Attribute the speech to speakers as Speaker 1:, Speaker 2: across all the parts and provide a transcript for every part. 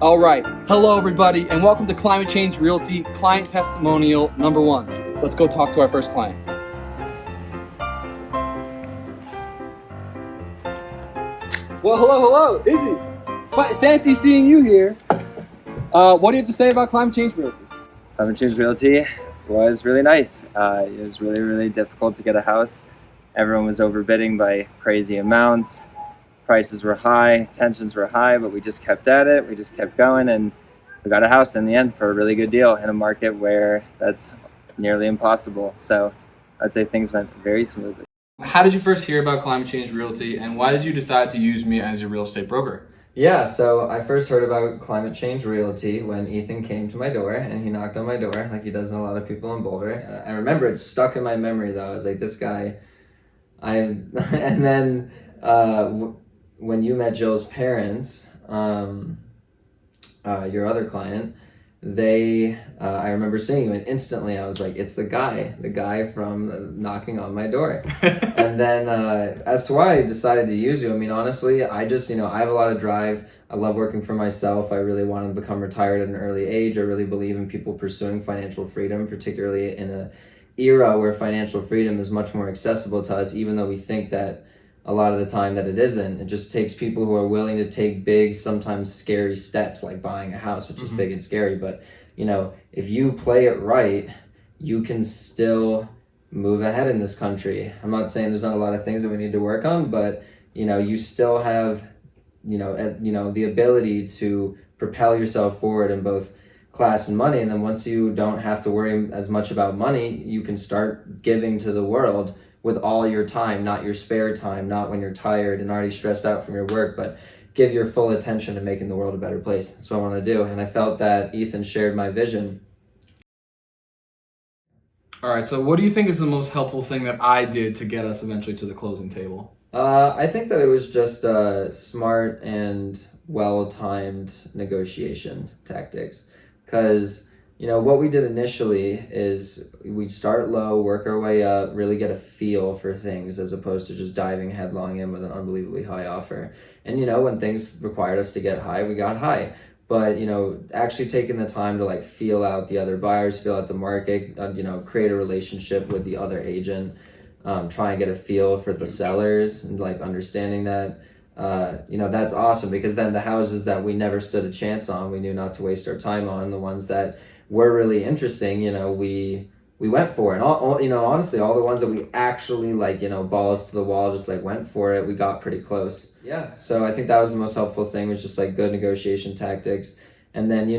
Speaker 1: All right. Hello, everybody, and welcome to Climate Change Realty Client Testimonial number 1. Let's go talk to our first client. Well, hello, Izzy. Fancy seeing you here. What do you have to say about Climate Change Realty?
Speaker 2: Climate Change Realty was really nice. It was really difficult to get a house. Everyone was overbidding by crazy amounts. Prices were high, tensions were high, but we just kept at it. We just kept going, and we got a house in the end for a really good deal in a market where that's nearly impossible. So I'd say things went very smoothly.
Speaker 1: How did you first hear about Climate Change Realty, and why did you decide to use me as your real estate broker?
Speaker 2: Yeah, so I first heard about Climate Change Realty when Ethan came to my door, and he knocked on my door like he does in a lot of people in Boulder. I remember it stuck in my memory though. I was like, this guy, and then when you met Jill's parents, your other client, I remember seeing you, and instantly I was like, it's the guy from knocking on my door. And then as to why I decided to use you, I mean, honestly, I just, I have a lot of drive. I love working for myself. I really wanted to become retired at an early age. I really believe in people pursuing financial freedom, particularly in an era where financial freedom is much more accessible to us, even though we think that a lot of the time that it isn't. It just takes people who are willing to take big, sometimes scary steps, like buying a house, which is big and scary. But, if you play it right, you can still move ahead in this country. I'm not saying there's not a lot of things that we need to work on, but, you still have, the ability to propel yourself forward in both class and money. And then once you don't have to worry as much about money, you can start giving to the world with all your time, not your spare time, not when you're tired and already stressed out from your work, but give your full attention to making the world a better place. That's what I want to do. And I felt that Ethan shared my vision.
Speaker 1: All right, so what do you think is the most helpful thing that I did to get us eventually to the closing table?
Speaker 2: I think that it was just smart and well-timed negotiation tactics. Because what we did initially is we'd start low, work our way up, really get a feel for things as opposed to just diving headlong in with an unbelievably high offer. And, when things required us to get high, we got high. But, actually taking the time to feel out the other buyers, feel out the market, create a relationship with the other agent, try and get a feel for the sellers and understanding that, that's awesome, because then the houses that we never stood a chance on, we knew not to waste our time on, the ones that were really interesting, we went for it. And all, honestly, all the ones that we actually balls to the wall, just went for it, we got pretty close. Yeah. So I think that was the most helpful thing, was just good negotiation tactics. And then,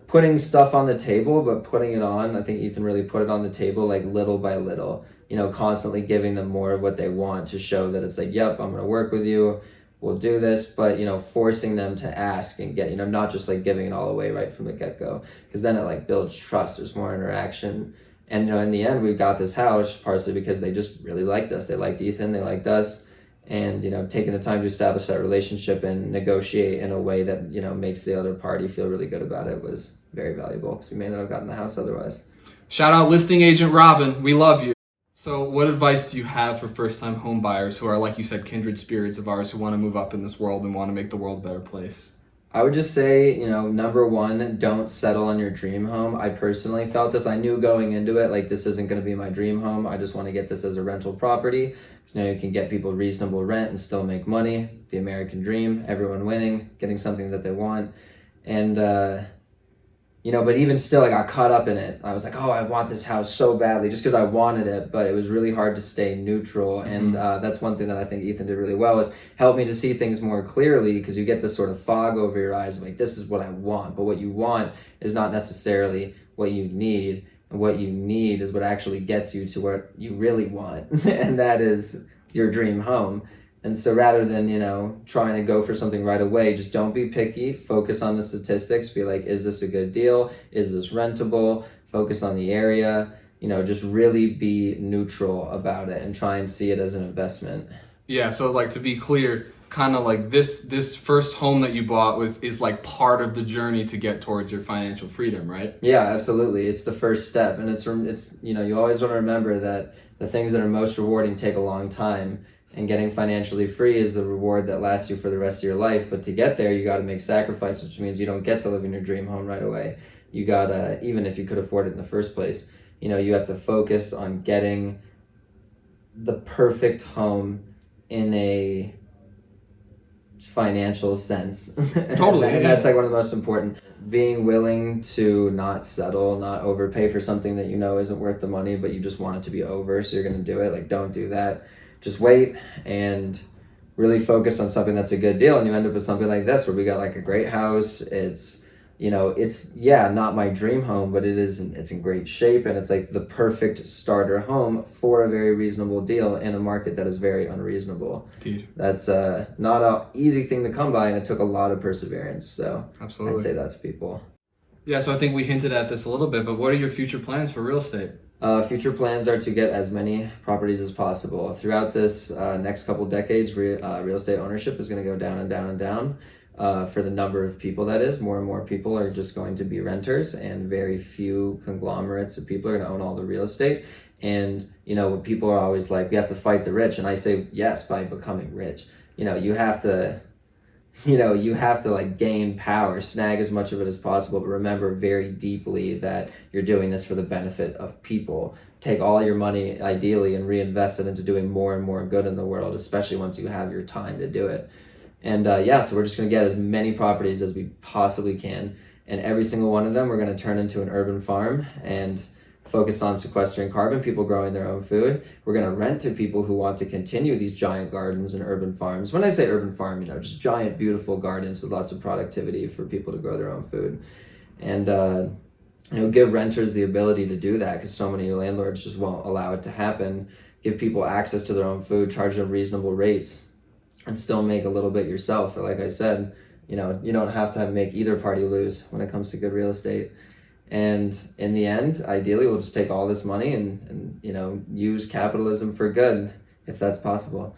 Speaker 2: putting stuff on the table, but putting it on, I think Ethan really put it on the table, little by little, constantly giving them more of what they want to show that it's yep, I'm going to work with you. We'll do this, but, forcing them to ask and get, not just giving it all away right from the get-go, because then it builds trust. There's more interaction. And, in the end, we got this house partially because they just really liked us. They liked Ethan, they liked us. And, taking the time to establish that relationship and negotiate in a way that, makes the other party feel really good about it was very valuable, because we may not have gotten the house otherwise.
Speaker 1: Shout out listing agent Robin. We love you. So what advice do you have for first-time home buyers who are, like you said, kindred spirits of ours who want to move up in this world and want to make the world a better place?
Speaker 2: I would just say, number one, don't settle on your dream home. I personally felt this. I knew going into it, this isn't going to be my dream home. I just want to get this as a rental property. So, you can get people reasonable rent and still make money. The American dream, everyone winning, getting something that they want. And, but even still, I got caught up in it. I was I want this house so badly just because I wanted it, but it was really hard to stay neutral. And that's one thing that I think Ethan did really well, is help me to see things more clearly, because you get this sort of fog over your eyes of this is what I want. But what you want is not necessarily what you need. And what you need is what actually gets you to what you really want. And that is your dream home. And so rather than, trying to go for something right away, just don't be picky, focus on the statistics, be is this a good deal? Is this rentable? Focus on the area, just really be neutral about it and try and see it as an investment.
Speaker 1: Yeah, so to be clear, kind of this first home that you bought is part of the journey to get towards your financial freedom, right?
Speaker 2: Yeah, absolutely. It's the first step. And it's you always want to remember that the things that are most rewarding take a long time. And getting financially free is the reward that lasts you for the rest of your life. But to get there, you got to make sacrifices, which means you don't get to live in your dream home right away. You got to, even if you could afford it in the first place, you know, you have to focus on getting the perfect home in a financial sense.
Speaker 1: Totally.
Speaker 2: And that's like one of the most important. Being willing to not settle, not overpay for something that you know isn't worth the money, but you just want it to be over, so you're going to do it. Like, don't do that. Just wait and really focus on something that's a good deal, and you end up with something like this where we got like a great house. It's, you know, it's not my dream home, but it's in great shape, and it's like the perfect starter home for a very reasonable deal in a market that is very unreasonable.
Speaker 1: Indeed.
Speaker 2: That's not an easy thing to come by, and it took a lot of perseverance. So
Speaker 1: absolutely,
Speaker 2: I'd say that to people.
Speaker 1: Yeah, so I think we hinted at this a little bit, but what are your future plans for real estate?
Speaker 2: Future plans are to get as many properties as possible. Throughout this next couple decades, real estate ownership is going to go down and down and down. For the number of people, that is, more and more people are just going to be renters, and very few conglomerates of people are going to own all the real estate. And, you know, people are always like, we have to fight the rich. And I say, yes, by becoming rich. You know, you have to like gain power, snag as much of it as possible, but remember very deeply that you're doing this for the benefit of people. Take all your money, ideally, and reinvest it into doing more and more good in the world, especially once you have your time to do it. And so we're just going to get as many properties as we possibly can. And every single one of them, we're going to turn into an urban farm and focus on sequestering carbon, people growing their own food. We're going to rent to people who want to continue these giant gardens and urban farms. When I say urban farm, you know, just giant, beautiful gardens with lots of productivity for people to grow their own food. And, you know, give renters the ability to do that, because so many landlords just won't allow it to happen. Give people access to their own food, charge them reasonable rates, and still make a little bit yourself. But like I said, you know, you don't have to make either party lose when it comes to good real estate. And in the end, ideally, we'll just take all this money and you know, use capitalism for good, if that's possible.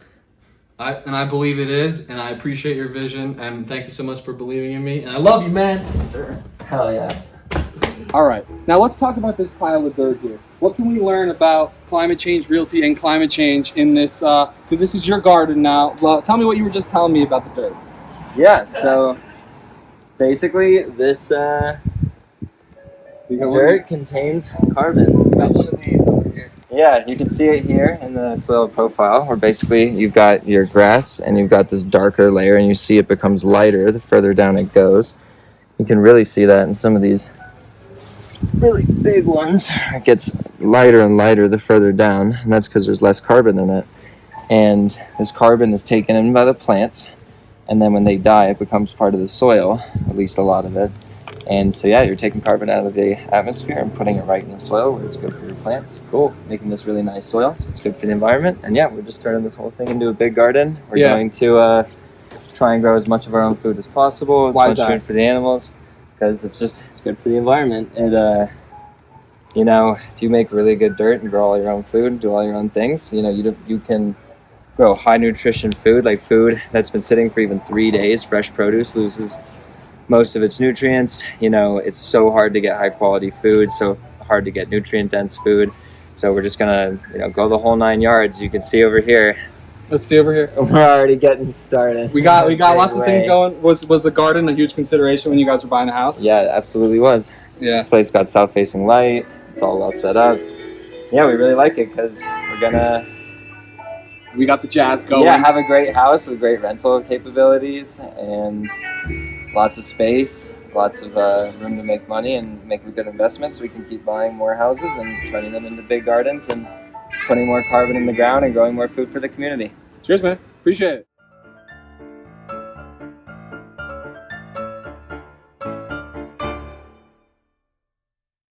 Speaker 1: I believe it is, and I appreciate your vision, and thank you so much for believing in me. And I love you, man.
Speaker 2: Hell yeah.
Speaker 1: All right, now let's talk about this pile of dirt here. What can we learn about climate change realty and climate change in this, because this is your garden now. Well, tell me what you were just telling me about the dirt.
Speaker 2: Yeah, so basically this dirt contains carbon. Yeah, you can see it here in the soil profile, where basically you've got your grass and you've got this darker layer, and you see it becomes lighter the further down it goes. You can really see that in some of these really big ones. It gets lighter and lighter the further down, and that's because there's less carbon in it. And this carbon is taken in by the plants, and then when they die, it becomes part of the soil, at least a lot of it. And so yeah, you're taking carbon out of the atmosphere and putting it right in the soil where it's good for your plants. Cool. Making this really nice soil, so it's good for the environment. And yeah, we're just turning this whole thing into a big garden. We're going to try and grow as much of our own food as possible, as much food for the animals, because it's good for the environment. And you know, if you make really good dirt and grow all your own food and do all your own things, you know, you can grow high nutrition food, like food that's been sitting for even 3 days. Fresh produce loses most of its nutrients. You know, it's so hard to get high quality food, so hard to get nutrient dense food. So we're just gonna, you know, go the whole 9 yards. You can see over here.
Speaker 1: Let's see over here.
Speaker 2: We're already getting started.
Speaker 1: We got lots of things going. Was the garden a huge consideration when you guys were buying a house?
Speaker 2: Yeah, it absolutely was.
Speaker 1: Yeah.
Speaker 2: This place got south facing light. It's all well set up. Yeah, we really like it because
Speaker 1: we got the jazz going.
Speaker 2: Yeah, have a great house with great rental capabilities and lots of space, lots of room to make money and make a good investment, so we can keep buying more houses and turning them into big gardens and putting more carbon in the ground and growing more food for the community.
Speaker 1: Cheers, man. Appreciate it.